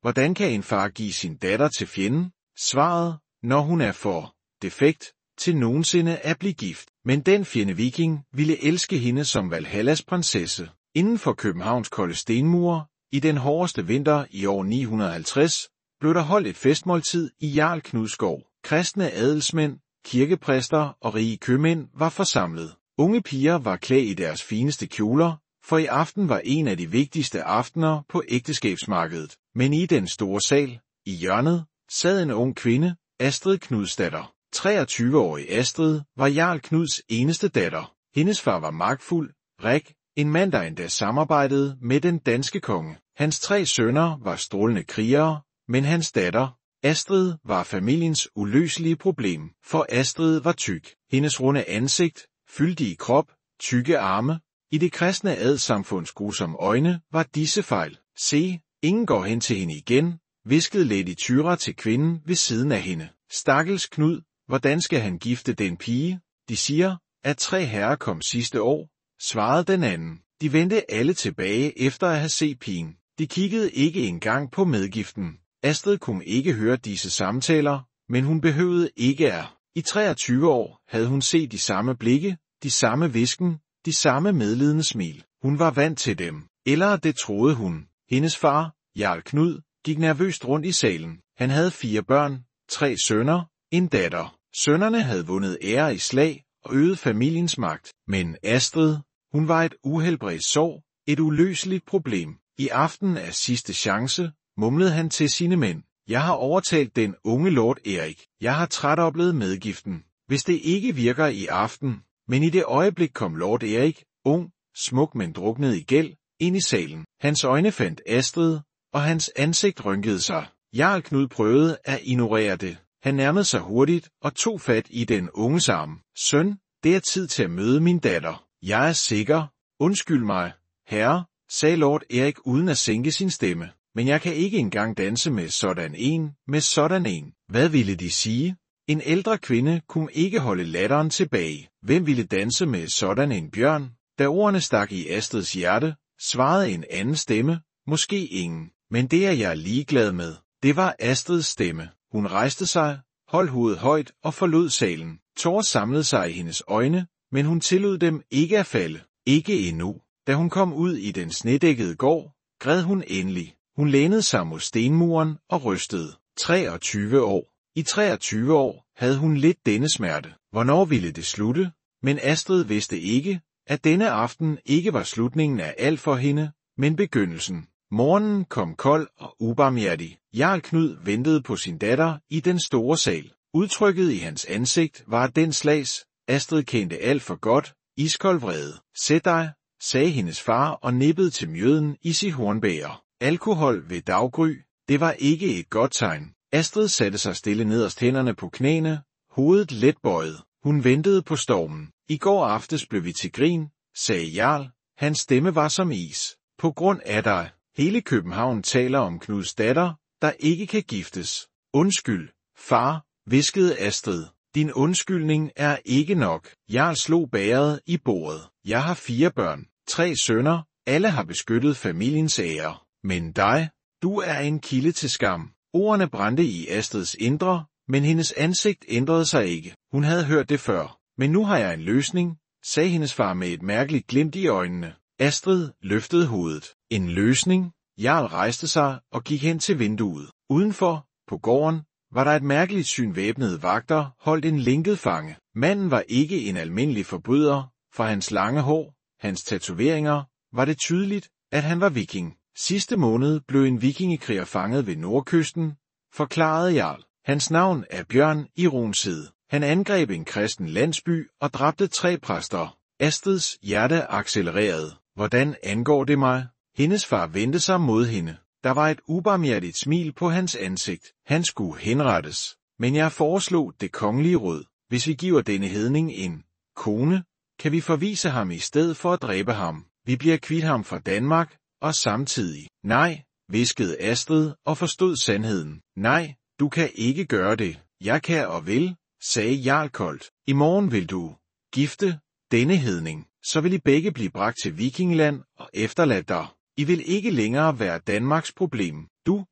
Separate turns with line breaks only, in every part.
Hvordan kan en far give sin datter til fjenden? Svaret, når hun er for defekt til nogensinde at blive gift. Men den fjende viking ville elske hende som Valhallas prinsesse. Inden for Københavns kolde stenmure, i den hårdeste vinter i år 950, blev der holdt et festmåltid i Jarl Knuds gård. Kristne adelsmænd, kirkepræster og rige købmænd var forsamlet. Unge piger var klædt i deres fineste kjoler, for i aften var en af de vigtigste aftener på ægteskabsmarkedet. Men i den store sal, i hjørnet, sad en ung kvinde, Astrid Knudsdatter. 23-årige Astrid var Jarl Knuds eneste datter. Hendes far var magtfuld, Rik, en mand, der endda samarbejdede med den danske konge. Hans 3 sønner var strålende krigere, men hans datter, Astrid, var familiens uløselige problem, for Astrid var tyk. Hendes runde ansigt, fyldige krop, tykke arme. I det kristne adelssamfunds grusomme øjne var disse fejl. Se, ingen går hen til hende igen, hviskede Lady Tyra til kvinden ved siden af hende. Stakkels Knud, hvordan skal han gifte den pige? De siger, at 3 herrer kom sidste år, svarede den anden. De vendte alle tilbage efter at have set pigen. De kiggede ikke engang på medgiften. Astrid kunne ikke høre disse samtaler, men hun behøvede ikke at. I 23 år havde hun set de samme blikke, de samme hvisken, de samme medlidende smil. Hun var vant til dem. Eller det troede hun. Hendes far, Jarl Knud, gik nervøst rundt i salen. Han havde 4 børn, 3 sønner, en datter. Sønnerne havde vundet ære i slag og øget familiens magt. Men Astrid, hun var et uhelbredt sår, et uløseligt problem. I aften er sidste chance, mumlede han til sine mænd. Jeg har overtalt den unge lord Erik. Jeg har trætoplevet medgiften. Hvis det ikke virker i aften, men i det øjeblik kom lord Erik, ung, smuk men druknet i gæld, ind i salen. Hans øjne fandt Astrid, og hans ansigt rynkede sig. Jarl Knud prøvede at ignorere det. Han nærmede sig hurtigt og tog fat i den unges arm. Søn, det er tid til at møde min datter. Jeg er sikker. Undskyld mig, herre, sagde lord Erik uden at sænke sin stemme. Men jeg kan ikke engang danse med sådan en. Hvad ville de sige? En ældre kvinde kunne ikke holde latteren tilbage. Hvem ville danse med sådan en bjørn? Da ordene stak i Astrids hjerte, svarede en anden stemme, måske ingen. Men det er jeg ligeglad med. Det var Astrids stemme. Hun rejste sig, holdt hovedet højt og forlod salen. Tårer samlede sig i hendes øjne, men hun tillod dem ikke at falde. Ikke endnu. Da hun kom ud i den snedækkede gård, græd hun endelig. Hun lænede sig mod stenmuren og rystede. 23 år. I 23 år havde hun lidt denne smerte. Hvornår ville det slutte? Men Astrid vidste ikke, at denne aften ikke var slutningen af alt for hende, men begyndelsen. Morgenen kom kold og ubarmhjertig. Jarl Knud ventede på sin datter i den store sal. Udtrykket i hans ansigt var den slags, Astrid kendte alt for godt, iskold vrede. Sæt dig, sagde hendes far og nippede til mjøden i sit hornbæger. Alkohol ved daggry, det var ikke et godt tegn. Astrid satte sig stille nederst hænderne på knæene, hovedet let bøjet. Hun ventede på stormen. I går aftes blev vi til grin, sagde Jarl. Hans stemme var som is. På grund af dig. Hele København taler om Knuds datter, der ikke kan giftes. Undskyld, far, hviskede Astrid. Din undskyldning er ikke nok. Jarl slog bægeret i bordet. Jeg har 4 børn, 3 sønner, alle har beskyttet familiens ære. Men dig, du er en kilde til skam. Ordene brændte i Astrids indre, men hendes ansigt ændrede sig ikke. Hun havde hørt det før. Men nu har jeg en løsning, sagde hendes far med et mærkeligt glimt i øjnene. Astrid løftede hovedet. En løsning? Jarl rejste sig og gik hen til vinduet. Udenfor, på gården, var der et mærkeligt syn væbnede vagter holdt en lænket fange. Manden var ikke en almindelig forbryder. For hans lange hår, hans tatoveringer, var det tydeligt, at han var viking. Sidste måned blev en vikingekriger fanget ved nordkysten, forklarede Jarl. Hans navn er Bjørn i Ronside. Han angreb en kristen landsby og dræbte 3 præster. Astrids hjerte accelererede. Hvordan angår det mig? Hendes far vendte sig mod hende. Der var et ubarmhjertigt smil på hans ansigt. Han skulle henrettes. Men jeg foreslog det kongelige råd. Hvis vi giver denne hedning en kone, kan vi forvise ham i stedet for at dræbe ham. Vi bliver kvidt ham fra Danmark, og samtidig. Nej, hviskede Astrid og forstod sandheden. Nej, du kan ikke gøre det. Jeg kan og vil, sagde Jarl koldt. I morgen vil du gifte denne hedning. Så vil I begge blive bragt til Vikingland og efterladt der. I vil ikke længere være Danmarks problem. Du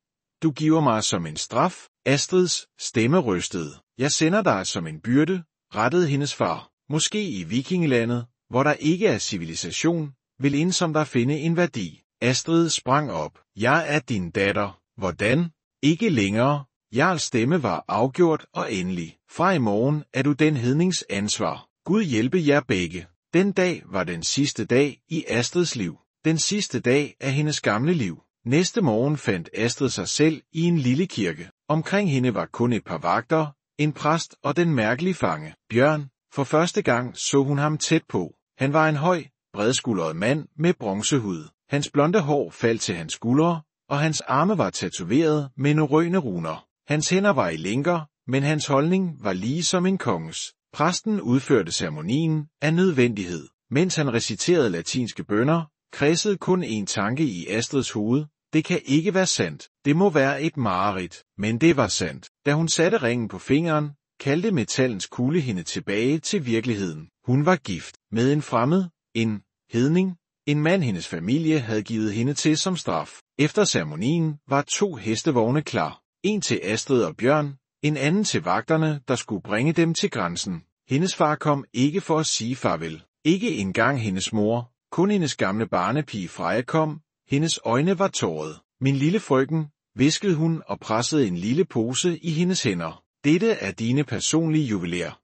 Du giver mig som en straf. Astrids stemme rystede. Jeg sender dig som en byrde, rettede hendes far. Måske i vikingelandet, hvor der ikke er civilisation, vil ensom der finde en værdi. Astrid sprang op. Jeg er din datter. Hvordan? Ikke længere. Jarls stemme var afgjort og endelig. Fra i morgen er du den hednings ansvar. Gud hjælpe jer begge. Den dag var den sidste dag i Astrids liv. Den sidste dag af hendes gamle liv. Næste morgen fandt Astrid sig selv i en lille kirke. Omkring hende var kun et par vagter, en præst og den mærkelige fange, Bjørn. For første gang så hun ham tæt på. Han var en høj, bredskuldret mand med bronzehud. Hans blonde hår faldt til hans skuldre, og hans arme var tatoveret med norrøne runer. Hans hænder var i lænker, men hans holdning var lige som en konges. Præsten udførte ceremonien af nødvendighed. Mens han reciterede latinske bønner, kredsede kun en tanke i Astrids hoved. Det kan ikke være sandt. Det må være et mareridt. Men det var sandt. Da hun satte ringen på fingeren, kaldte metallens kugle hende tilbage til virkeligheden. Hun var gift med en fremmed, en hedning, en mand hendes familie havde givet hende til som straf. Efter ceremonien var 2 hestevogne klar. En til Astrid og Bjørn, en anden til vagterne, der skulle bringe dem til grænsen. Hendes far kom ikke for at sige farvel. Ikke engang hendes mor, kun hendes gamle barnepige Freja kom. Hendes øjne var tårede. Min lille frøken, hviskede hun og pressede en lille pose i hendes hænder. Dette er dine personlige juveler.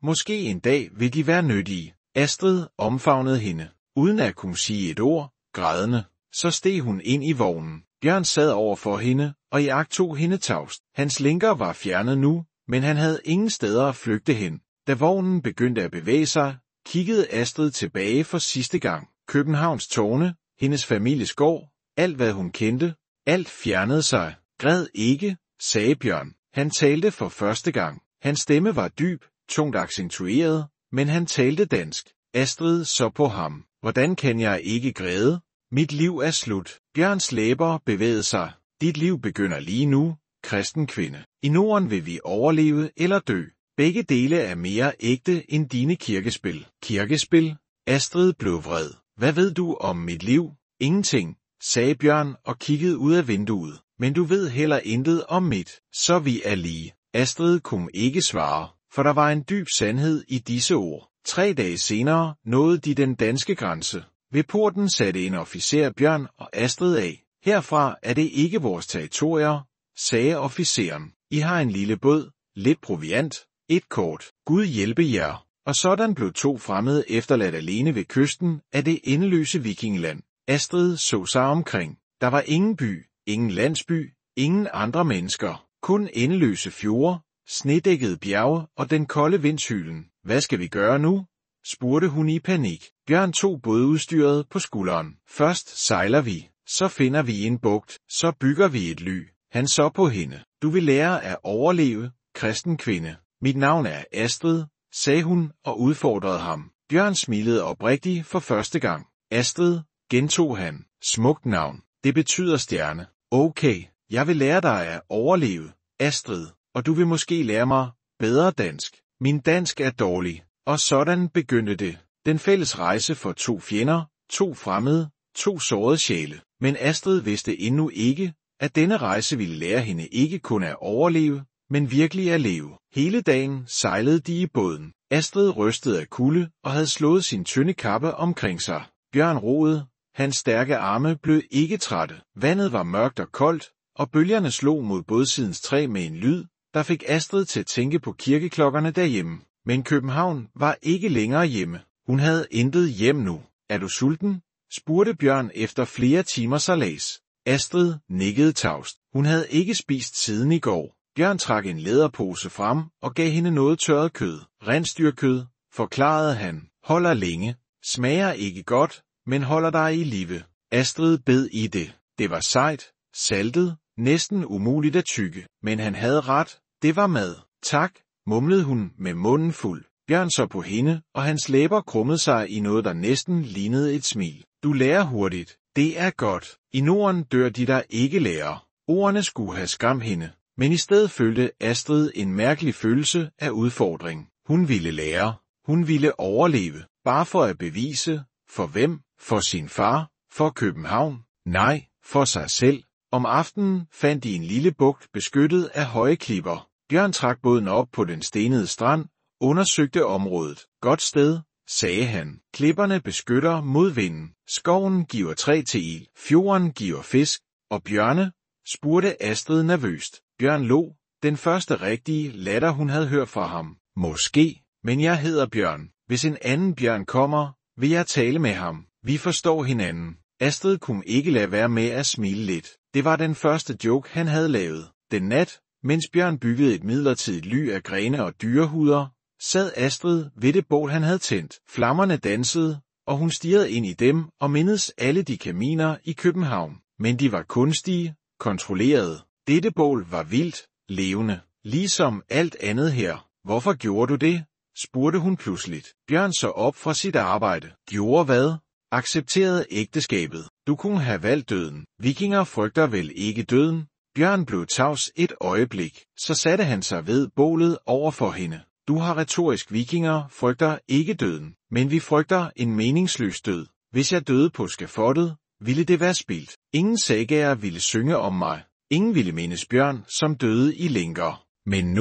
Måske en dag vil de være nyttige. Astrid omfavnede hende. Uden at kunne sige et ord, grædende, så steg hun ind i vognen. Bjørn sad over for hende, og iagttog hende tavst. Hans lænker var fjernet nu, men han havde ingen steder at flygte hen. Da vognen begyndte at bevæge sig, kiggede Astrid tilbage for sidste gang. Københavns tårne, hendes families gård, alt hvad hun kendte, alt fjernede sig. Græd ikke, sagde Bjørn. Han talte for første gang. Hans stemme var dyb, tungt accentueret, men han talte dansk. Astrid så på ham. Hvordan kan jeg ikke græde? Mit liv er slut. Bjørns læber bevægede sig. Dit liv begynder lige nu, kristen kvinde. I Norden vil vi overleve eller dø. Begge dele er mere ægte end dine kirkespil. Kirkespil? Astrid blev vred. Hvad ved du om mit liv? Ingenting, sagde Bjørn og kiggede ud af vinduet. Men du ved heller intet om mit, så vi er lige. Astrid kunne ikke svare, for der var en dyb sandhed i disse ord. 3 dage senere nåede de den danske grænse. Ved porten satte en officer Bjørn og Astrid af. Herfra er det ikke vores territorier, sagde officeren. I har en lille båd, lidt proviant, et kort. Gud hjælpe jer. Og sådan blev 2 fremmede efterladt alene ved kysten af det endeløse vikingeland. Astrid så sig omkring. Der var ingen by, ingen landsby, ingen andre mennesker. Kun endeløse fjorde, snedækkede bjerge og den kolde vindshylen. Hvad skal vi gøre nu? Spurgte hun i panik. Bjørn tog bådudstyret på skulderen. Først sejler vi, så finder vi en bugt, så bygger vi et ly. Han så på hende. Du vil lære at overleve, kristen kvinde. Mit navn er Astrid, sagde hun og udfordrede ham. Bjørn smilede oprigtigt for første gang. Astrid, gentog han. Smukt navn. Det betyder stjerne. Okay, jeg vil lære dig at overleve, Astrid, og du vil måske lære mig bedre dansk. Min dansk er dårlig. Og sådan begyndte det. Den fælles rejse for 2 fjender, 2 fremmede, 2 sårede sjæle. Men Astrid vidste endnu ikke, at denne rejse ville lære hende ikke kun at overleve, men virkelig at leve. Hele dagen sejlede de i båden. Astrid rystede af kulde og havde slået sin tynde kappe omkring sig. Bjørn roede. Hans stærke arme blev ikke trætte. Vandet var mørkt og koldt, og bølgerne slog mod bådsidens træ med en lyd, der fik Astrid til at tænke på kirkeklokkerne derhjemme. Men København var ikke længere hjemme. Hun havde intet hjem nu. Er du sulten? Spurgte Bjørn efter flere timer sejlads. Astrid nikkede tavst. Hun havde ikke spist siden i går. Bjørn trak en læderpose frem og gav hende noget tørret kød. Rensdyrkød, forklarede han. Holder længe. Smager ikke godt, men holder dig i live. Astrid bed i det. Det var sejt, saltet, næsten umuligt at tygge. Men han havde ret. Det var mad. Tak, mumlede hun med munden fuld. Bjørn så på hende, og hans læber krummede sig i noget, der næsten lignede et smil. Du lærer hurtigt. Det er godt. I Norden dør de, der ikke lærer. Ordene skulle have skræmt hende, men i stedet følte Astrid en mærkelig følelse af udfordring. Hun ville lære. Hun ville overleve. Bare for at bevise. For hvem? For sin far? For København? Nej, for sig selv. Om aftenen fandt de en lille bugt beskyttet af høje klipper. Bjørn trak båden op på den stenede strand, undersøgte området. Godt sted, sagde han. Klipperne beskytter mod vinden. Skoven giver træ til ild. Fjorden giver fisk. Og bjørne? Spurgte Astrid nervøst. Bjørn lå. Den første rigtige latter hun havde hørt fra ham. Måske, men jeg hedder Bjørn. Hvis en anden bjørn kommer, vil jeg tale med ham. Vi forstår hinanden. Astrid kunne ikke lade være med at smile lidt. Det var den første joke, han havde lavet. Den nat, mens Bjørn byggede et midlertidigt ly af grene og dyrehuder, sad Astrid ved det bål, han havde tændt. Flammerne dansede, og hun stirrede ind i dem og mindedes alle de kaminer i København. Men de var kunstige, kontrollerede. Dette bål var vildt, levende, ligesom alt andet her. Hvorfor gjorde du det? Spurgte hun pludseligt. Bjørn så op fra sit arbejde. Gjorde hvad? Accepterede ægteskabet. Du kunne have valgt døden. Vikinger frygter vel ikke døden? Bjørn blev tavs et øjeblik. Så satte han sig ved bålet over for hende. Du har retorisk. Vikinger frygter ikke døden, men vi frygter en meningsløs død. Hvis jeg døde på skafottet, ville det være spildt. Ingen sagaer ville synge om mig. Ingen ville mindes Bjørn, som døde i lænker. Men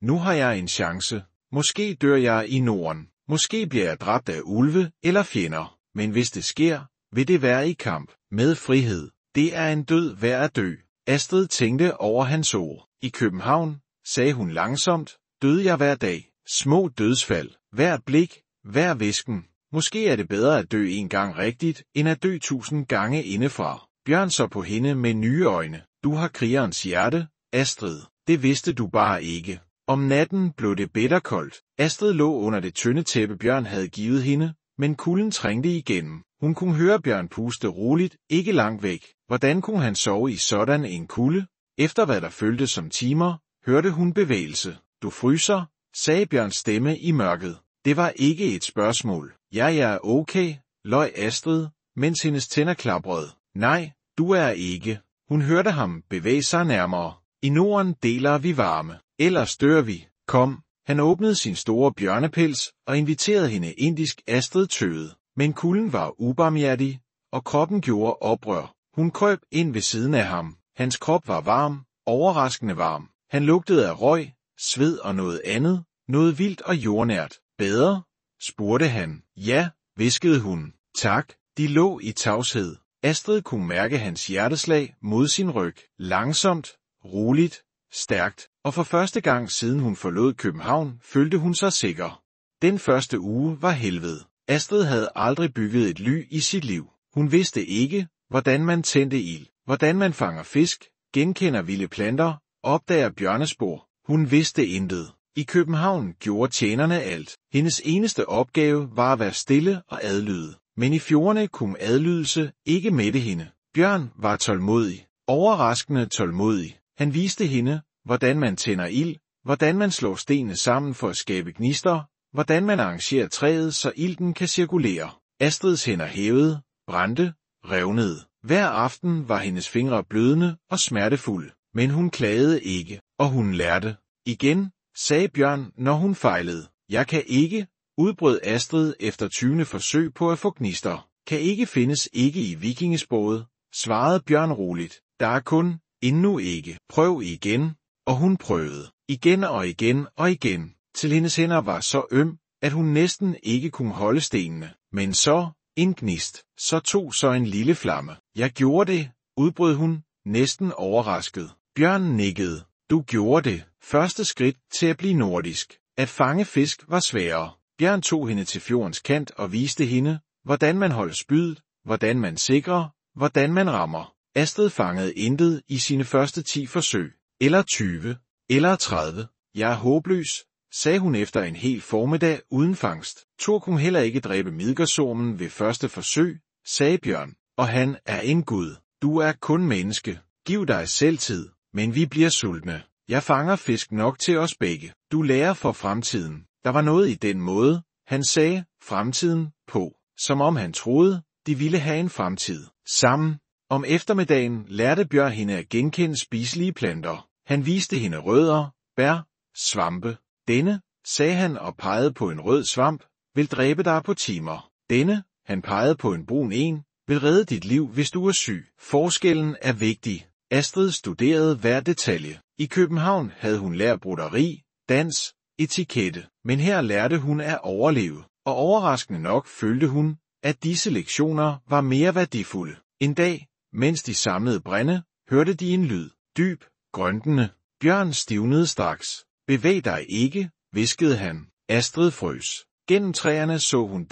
nu har jeg en chance. Måske dør jeg i Norden. Måske bliver jeg dræbt af ulve eller fjender. Men hvis det sker, vil det være i kamp med frihed. Det er en død værd at dø. Astrid tænkte over hans ord. I København, sagde hun langsomt, døde jeg hver dag. Små dødsfald, hvert blik, hver hvisken. Måske er det bedre at dø en gang rigtigt, end at dø 1000 gange indefra. Bjørn så på hende med nye øjne. Du har krigerens hjerte, Astrid. Det vidste du bare ikke. Om natten blev det bitterkoldt. Astrid lå under det tynde tæppe Bjørn havde givet hende, men kulden trængte igennem. Hun kunne høre Bjørn puste roligt, ikke langt væk. Hvordan kunne han sove i sådan en kulde? Efter hvad der føltes som timer, hørte hun bevægelse. Du fryser, sagde Bjørns stemme i mørket. Det var ikke et spørgsmål. Jeg er okay, løj Astrid, mens hendes tænder klaprede. Nej, du er ikke. Hun hørte ham bevæge sig nærmere. I Norden deler vi varme. Ellers dør vi. Kom. Han åbnede sin store bjørnepels og inviterede hende indisk. Astrid tøvede. Men kulden var ubarmhjertig, og kroppen gjorde oprør. Hun krøb ind ved siden af ham. Hans krop var varm, overraskende varm. Han lugtede af røg, sved og noget andet, noget vildt og jordnært. Bedre? Spurgte han. Ja, hviskede hun. Tak. De lå i tavshed. Astrid kunne mærke hans hjerteslag mod sin ryg. Langsomt, roligt, stærkt, og for første gang siden hun forlod København, følte hun sig sikker. Den første uge var helvede. Astrid havde aldrig bygget et ly i sit liv. Hun vidste ikke, hvordan man tændte ild, hvordan man fanger fisk, genkender vilde planter, opdager bjørnespor. Hun vidste intet. I København gjorde tjenerne alt. Hendes eneste opgave var at være stille og adlyde. Men i fjordene kunne adlydelse ikke mætte hende. Bjørn var tålmodig, overraskende tålmodig. Han viste hende, hvordan man tænder ild, hvordan man slår stenene sammen for at skabe gnister, hvordan man arrangerer træet, så ilden kan cirkulere. Astrids hænder hævede, brændte, revnede. Hver aften var hendes fingre blødende og smertefulde, men hun klagede ikke, og hun lærte. Igen, sagde Bjørn, når hun fejlede. Jeg kan ikke, udbrød Astrid efter 20. forsøg på at få gnister. Kan ikke findes ikke i vikingesproget, svarede Bjørn roligt. Der er kun, endnu ikke. Prøv igen. Og hun prøvede. Igen og igen og igen, til hendes hænder var så øm, at hun næsten ikke kunne holde stenene. Men så, en gnist, så en lille flamme. Jeg gjorde det, udbrød hun, næsten overrasket. Bjørn nikkede. Du gjorde det. Første skridt til at blive nordisk. At fange fisk var sværere. Bjørn tog hende til fjordens kant og viste hende, hvordan man holder spydet, hvordan man sikrer, hvordan man rammer. Astrid fangede intet i sine første 10 forsøg. Eller 20. Eller 30. Jeg er håbløs, sagde hun efter en hel formiddag uden fangst. Thor kunne heller ikke dræbe midgårdsormen ved første forsøg, sagde Bjørn. Og han er en gud. Du er kun menneske. Giv dig selv tid, men vi bliver sultne. Jeg fanger fisk nok til os begge. Du lærer for fremtiden. Der var noget i den måde, han sagde fremtiden på, som om han troede, de ville have en fremtid. Sammen. Om eftermiddagen lærte Bjørn hende at genkende spiselige planter. Han viste hende rødder, bær, svampe. Denne, sagde han og pegede på en rød svamp, vil dræbe dig på timer. Denne, han pegede på en brun en, vil redde dit liv, hvis du er syg. Forskellen er vigtig. Astrid studerede hver detalje. I København havde hun lært broderi, dans, etikette, men her lærte hun at overleve, og overraskende nok følte hun, at disse lektioner var mere værdifulde. En dag, mens de samlede brænde, hørte de en lyd, dyb, grøntende. Bjørn stivnede straks. Bevæg dig ikke, hviskede han. Astrid frøs. Gennem træerne så hun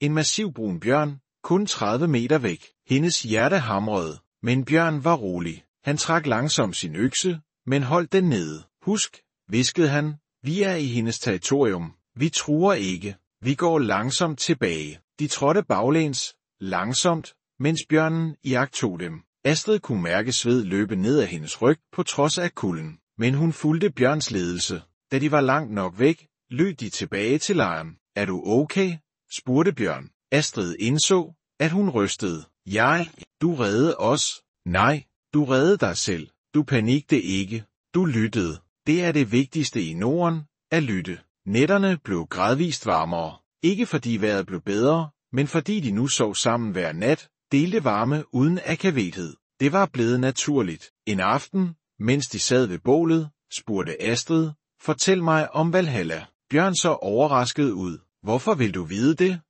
en massiv brun bjørn, kun 30 meter væk. Hendes hjerte hamrede, men Bjørn var rolig. Han trak langsomt sin økse, men holdt den nede. Husk, hviskede han, vi er i hendes territorium. Vi truer ikke. Vi går langsomt tilbage. De trådte baglæns, langsomt, mens bjørnen iagttog dem. Astrid kunne mærke sved løbe ned ad hendes ryg på trods af kulden, men hun fulgte Bjørns ledelse. Da de var langt nok væk, løb de tilbage til lejren. Er du okay? Spurgte Bjørn. Astrid indså, at hun rystede. Du reddede os. Nej, du reddede dig selv. Du panikte ikke. Du lyttede. Det er det vigtigste i Norden, at lytte. Nætterne blev gradvist varmere. Ikke fordi vejret blev bedre, men fordi de nu sov sammen hver nat, delte varme uden akavethed. Det var blevet naturligt. En aften, mens de sad ved bålet, spurgte Astrid, fortæl mig om Valhalla. Bjørn så overrasket ud. Hvorfor vil du vide det?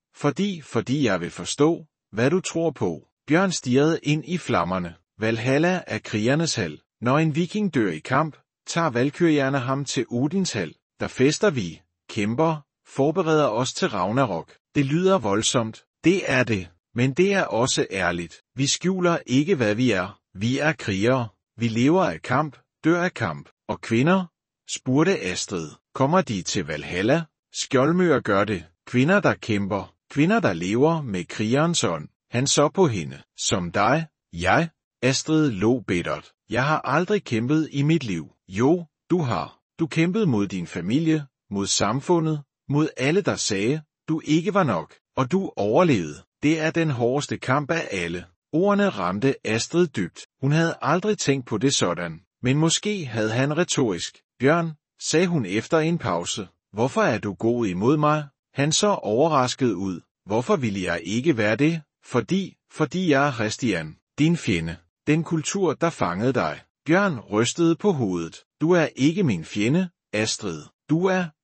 Fordi jeg vil forstå, hvad du tror på. Bjørn stirrede ind i flammerne. Valhalla er krigernes hal. Når en viking dør i kamp, tager valkyrjerne ham til Odins hal. Der fester vi, kæmper, forbereder os til Ragnarok. Det lyder voldsomt. Det er det. Men det er også ærligt. Vi skjuler ikke, hvad vi er. Vi er krigere. Vi lever af kamp, dør af kamp. Og kvinder? Spurgte Astrid. Kommer de til Valhalla? Skjoldmøer gør det. Kvinder, der kæmper. Kvinder, der lever med krigerens ånd. Han så på hende. Som dig? Jeg? Astrid lå bittert. Jeg har aldrig kæmpet i mit liv. Jo, du har. Du kæmpede mod din familie, mod samfundet, mod alle, der sagde, du ikke var nok. Og du overlevede. Det er den hårdeste kamp af alle. Ordene ramte Astrid dybt. Hun havde aldrig tænkt på det sådan. Men måske havde han retorisk. Bjørn, sagde hun efter en pause. Hvorfor er du god imod mig? Han så overrasket ud. Hvorfor ville jeg ikke være det? Fordi jeg er Christian, din fjende. Den kultur, der fangede dig. Bjørn rystede på hovedet. Du er ikke min fjende, Astrid.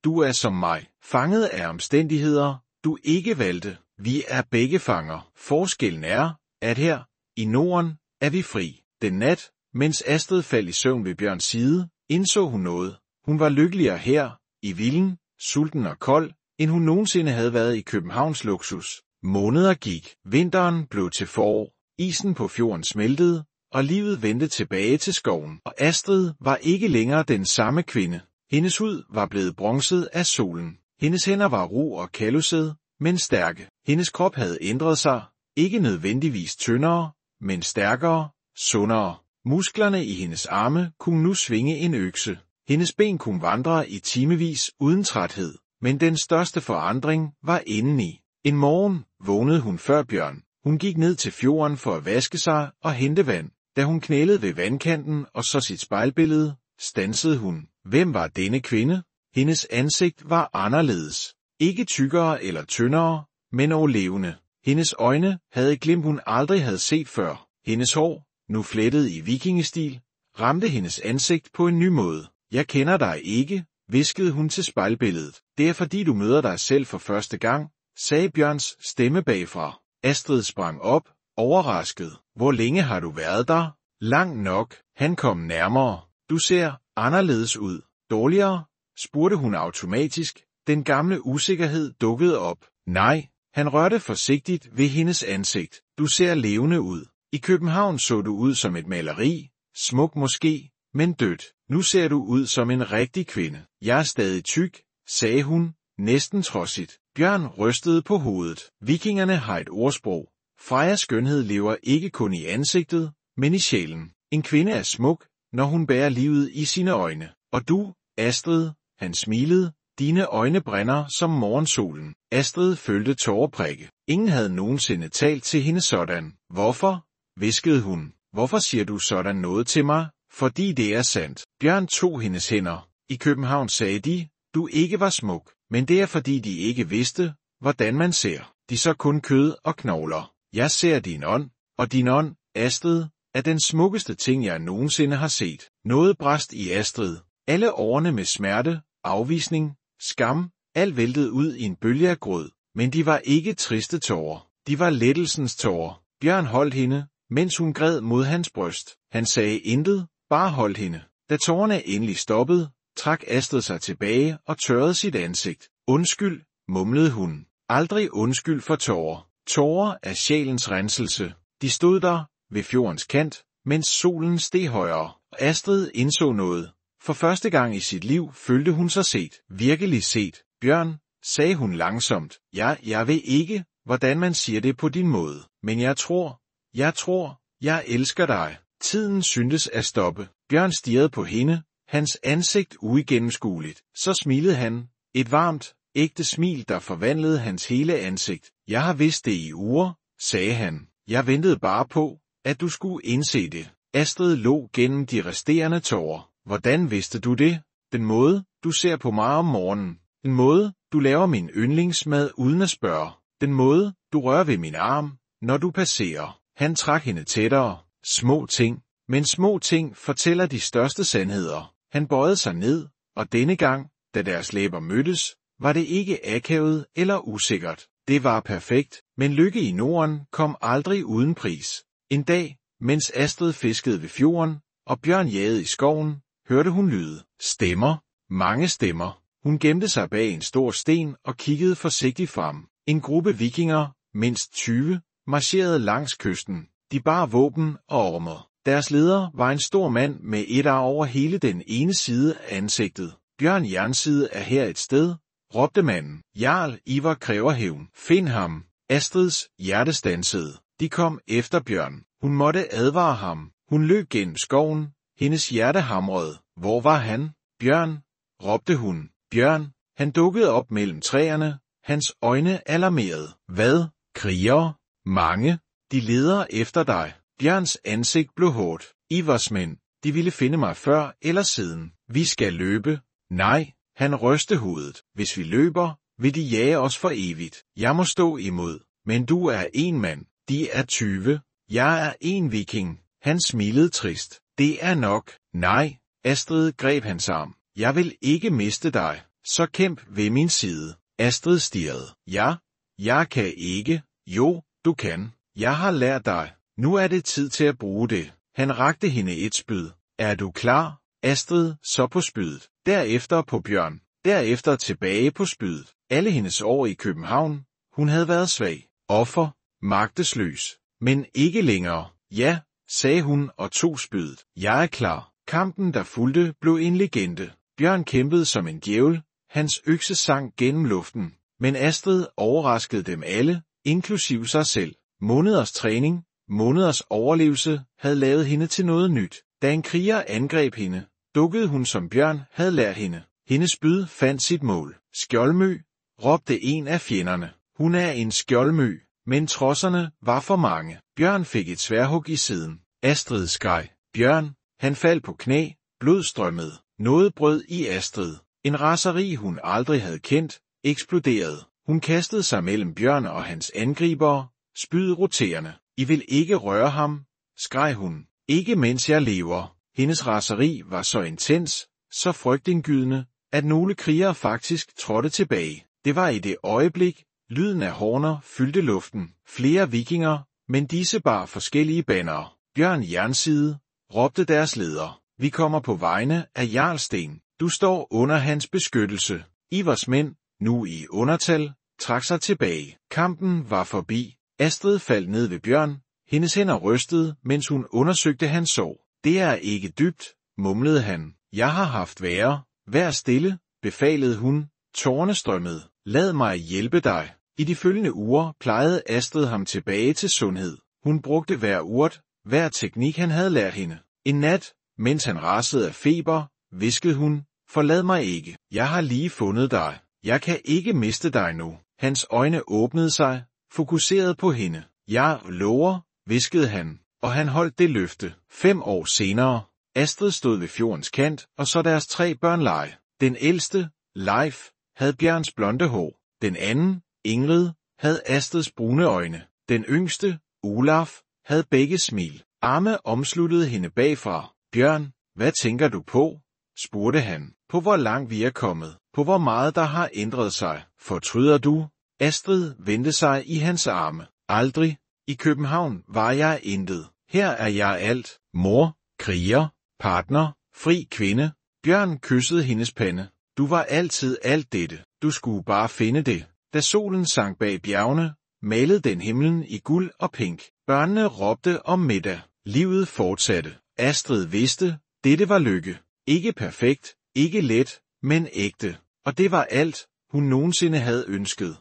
Du er som mig. Fanget af omstændigheder, du ikke valgte. Vi er begge fanger. Forskellen er, at her, i Norden, er vi fri. Den nat, mens Astrid faldt i søvn ved Bjørns side, indså hun noget. Hun var lykkeligere her, i vilden, sulten og kold, end hun nogensinde havde været i Københavns luksus. Måneder gik, vinteren blev til forår, isen på fjorden smeltede, og livet vendte tilbage til skoven. Og Astrid var ikke længere den samme kvinde. Hendes hud var blevet bronzet af solen. Hendes hænder var ru og kallusede, men stærke. Hendes krop havde ændret sig, ikke nødvendigvis tyndere, men stærkere, sundere. Musklerne i hendes arme kunne nu svinge en økse. Hendes ben kunne vandre i timevis uden træthed. Men den største forandring var indeni. En morgen vågnede hun før Bjørn. Hun gik ned til fjorden for at vaske sig og hente vand. Da hun knælede ved vandkanten og så sit spejlbillede, standsede hun. Hvem var denne kvinde? Hendes ansigt var anderledes. Ikke tykkere eller tyndere, men overlevende. Hendes øjne havde et glimt hun aldrig havde set før. Hendes hår, nu flettet i vikingestil, ramte hendes ansigt på en ny måde. Jeg kender dig ikke, hviskede hun til spejlbilledet. Det er fordi du møder dig selv for første gang, sagde Bjørns stemme bagfra. Astrid sprang op, overrasket. Hvor længe har du været der? Langt nok. Han kom nærmere. Du ser anderledes ud. Dårligere? Spurgte hun automatisk. Den gamle usikkerhed dukkede op. Nej, han rørte forsigtigt ved hendes ansigt. Du ser levende ud. I København så du ud som et maleri. Smuk måske, men dødt. Nu ser du ud som en rigtig kvinde. Jeg er stadig tyk, sagde hun, næsten trodsigt. Bjørn rystede på hovedet. Vikingerne har et ordsprog. Frejas skønhed lever ikke kun i ansigtet, men i sjælen. En kvinde er smuk, når hun bærer livet i sine øjne. Og du, Astrid, han smilede, dine øjne brænder som morgensolen. Astrid følte tåreprikke. Ingen havde nogensinde talt til hende sådan. Hvorfor? Hviskede hun. Hvorfor siger du sådan noget til mig? Fordi det er sandt. Bjørn tog hendes hænder. I København sagde de, du ikke var smuk. Men det er fordi de ikke vidste, hvordan man ser. De så kun kød og knogler. Jeg ser din ånd, og din ånd, Astrid, er den smukkeste ting, jeg nogensinde har set. Noget brast i Astrid. Alle årene med smerte, afvisning, skam, alt væltede ud i en bølge af gråd. Men de var ikke triste tårer. De var lettelsens tårer. Bjørn holdt hende, mens hun græd mod hans bryst. Han sagde intet, bare holdt hende. Da tårerne endelig stoppede, trak Astrid sig tilbage og tørrede sit ansigt. Undskyld, mumlede hun. Aldrig undskyld for tårer. Tårer er sjælens renselse. De stod der, ved fjordens kant, mens solen steg højere. Astrid indså noget. For første gang i sit liv følte hun sig set. Virkelig set. Bjørn, sagde hun langsomt. Jeg ved ikke, hvordan man siger det på din måde. Men jeg tror, jeg elsker dig. Tiden syntes at stoppe. Bjørn stirrede på hende, hans ansigt uigennemskueligt. Så smilede han. Et varmt, ægte smil, der forvandlede hans hele ansigt. Jeg har vidst det i uger, sagde han. Jeg ventede bare på, at du skulle indse det. Astrid lå gennem de resterende tårer. Hvordan vidste du det? Den måde, du ser på mig om morgenen. Den måde, du laver min yndlingsmad uden at spørge. Den måde, du rører ved min arm, når du passerer. Han trak hende tættere. Små ting. Men små ting fortæller de største sandheder. Han bøjede sig ned, og denne gang, da deres læber mødtes, var det ikke akavet eller usikkert. Det var perfekt, men lykke i Norden kom aldrig uden pris. En dag, mens Astrid fiskede ved fjorden, og Bjørn jagede i skoven, hørte hun lyde. Stemmer. Mange stemmer. Hun gemte sig bag en stor sten og kiggede forsigtigt frem. En gruppe vikinger, mindst 20, marcherede langs kysten. De bar våben og ormer. Deres leder var en stor mand med et ar over hele den ene side af ansigtet. Bjørn Jernside er her et sted, råbte manden. Jarl Ivar kræver hævn. Find ham. Astrids hjerte standsede. De kom efter Bjørn. Hun måtte advare ham. Hun løb gennem skoven. Hendes hjerte hamrede. Hvor var han? Bjørn, råbte hun. Bjørn, han dukkede op mellem træerne. Hans øjne alarmerede. Hvad? Krigere? Mange? De leder efter dig. Bjørns ansigt blev hårdt. Ivars mænd, de ville finde mig før eller siden. Vi skal løbe. Nej, han rystede hovedet. Hvis vi løber, vil de jage os for evigt. Jeg må stå imod. Men du er en mand. De er 20. Jeg er en viking. Han smilede trist. Det er nok. Nej, Astrid greb hans arm. Jeg vil ikke miste dig. Så kæmp ved min side. Astrid stirrede. Ja, jeg kan ikke. Jo, du kan. Jeg har lært dig. Nu er det tid til at bruge det. Han rakte hende et spyd. Er du klar? Astrid så på spydet. Derefter på Bjørn. Derefter tilbage på spydet. Alle hendes år i København. Hun havde været svag. Offer. Magtesløs. Men ikke længere. Ja, sagde hun og tog spydet. Jeg er klar. Kampen, der fulgte, blev en legende. Bjørn kæmpede som en djævel. Hans økse sank gennem luften. Men Astrid overraskede dem alle, inklusiv sig selv. Måneders træning, måneders overlevelse havde lavet hende til noget nyt. Da en kriger angreb hende, dukkede hun som Bjørn havde lært hende. Hendes spyd fandt sit mål. Skjoldmø, råbte en af fjenderne. Hun er en skjoldmø, men trodserne var for mange. Bjørn fik et sværhug i siden. Astrid skreg. Bjørn, han faldt på knæ, blod strømmede. Noget brød i Astrid. En raseri hun aldrig havde kendt, eksploderede. Hun kastede sig mellem Bjørn og hans angribere, spyd roterende. I vil ikke røre ham, skreg hun. Ikke mens jeg lever. Hendes raseri var så intens, så frygtindgydende, at nogle krigere faktisk trådte tilbage. Det var i det øjeblik, lyden af horner fyldte luften. Flere vikinger, men disse bar forskellige bannere. Bjørn Jernside, råbte deres leder. Vi kommer på vegne af Jarlsten. Du står under hans beskyttelse. Ivars mænd, nu i undertal, trak sig tilbage. Kampen var forbi. Astrid faldt ned ved Bjørn. Hendes hænder rystede, mens hun undersøgte hans sår. Det er ikke dybt, mumlede han. Jeg har haft værre. Vær stille, befalede hun. Tårerne strømmede. Lad mig hjælpe dig. I de følgende uger plejede Astrid ham tilbage til sundhed. Hun brugte hver urt, hver teknik han havde lært hende. En nat, mens han rasede af feber, hviskede hun, forlad mig ikke. Jeg har lige fundet dig. Jeg kan ikke miste dig nu. Hans øjne åbnede sig, fokuseret på hende. Jeg lover, hviskede han, og han holdt det løfte. 5 år senere, Astrid stod ved fjordens kant og så deres 3 børn lege. Den ældste, Leif, havde Bjørns blonde hår. Den anden, Ingrid, havde Astrids brune øjne. Den yngste, Olaf, havde begge smil. Arme omsluttede hende bagfra. Bjørn, hvad tænker du på? Spurgte han. På hvor langt vi er kommet. På hvor meget der har ændret sig. Fortryder du? Astrid vendte sig i hans arme. Aldrig. I København var jeg intet. Her er jeg alt. Mor, kriger, partner, fri kvinde. Bjørn kyssede hendes pande. Du var altid alt dette. Du skulle bare finde det. Da solen sank bag bjergene, malede den himlen i guld og pink. Børnene råbte om middag. Livet fortsatte. Astrid vidste, dette var lykke. Ikke perfekt, ikke let, men ægte. Og det var alt, hun nogensinde havde ønsket.